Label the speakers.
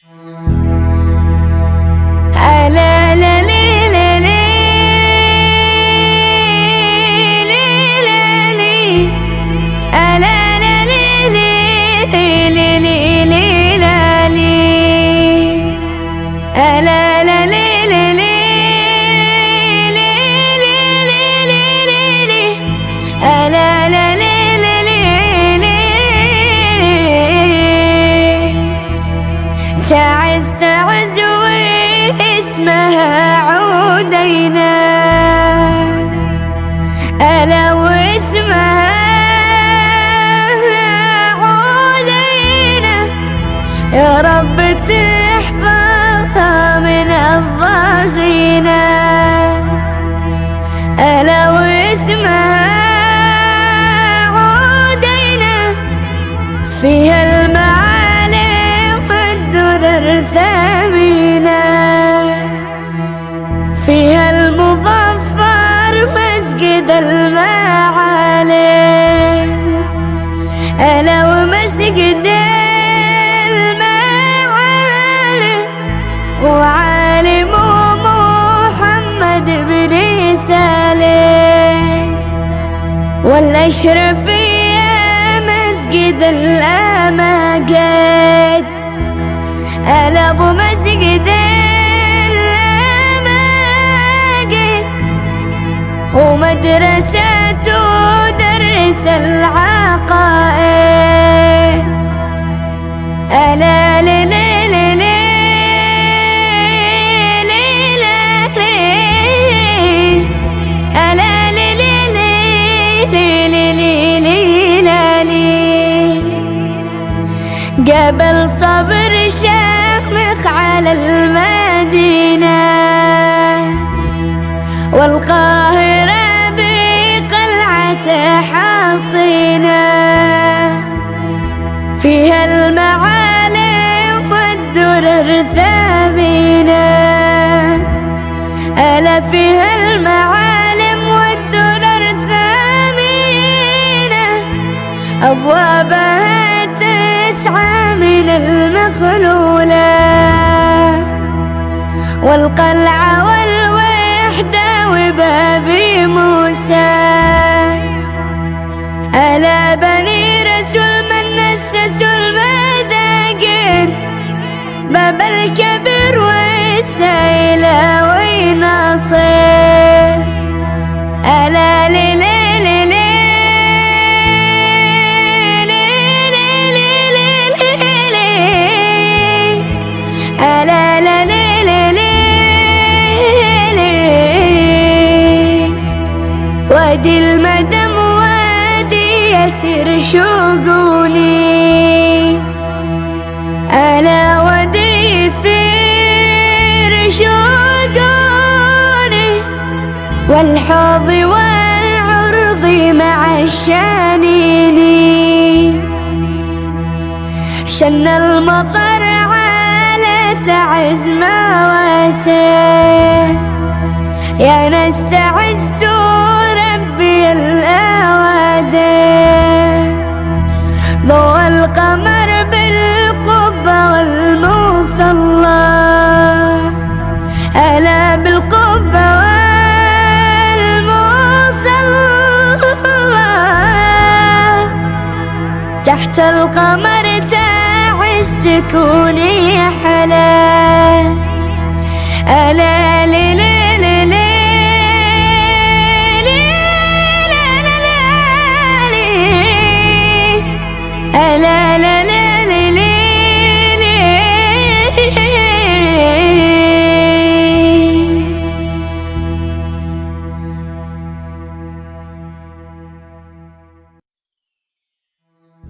Speaker 1: ألا لا لي لا لي لا لي ألا لا لي لا لي لا لي ألا لا لي لا لي ألا لا لي تعز تعز واسمها عودينا ألا واسمها عودينا يا رب تحفظها من الضغينة ألا واسمها عودينا فيها المعالم والدرر ثمينة فيها المظفر مسجد المعالم ألا ومسجد المعالم وعالم محمد بن سالم والأشرفية مسجد الأماجد ألا أبو مسجد الأماجد ومدرسة تدرس العقائد ألا لي لي لي لي ألا لي لي لي جبل صبر شامخ على المدينة والقاهرة بقلعة حصينة فيها المعالم والدرر ثمينة ألا فيها المعالم والدرر ثمينة أبوابها تسعى من المخلولة والقلعة والوحدة وبابي موسى ألا بني رسول من نسسوا المداجر باب الكبر والسيلة وناصر ألا لي لي ألا لا لي وادي المدم وادي يثير شوقوني ألا وادي يثير شوقوني والحوض والعرض مع الشانين شن المطر تعز مواسم يا ناس تعزتوا ربي الأوادم ضوء القمر بالقبة والمصلى ألا بالقبة والمصلى تحت القمر تكوني حلا ألا لي لي لي لي ألا لا لا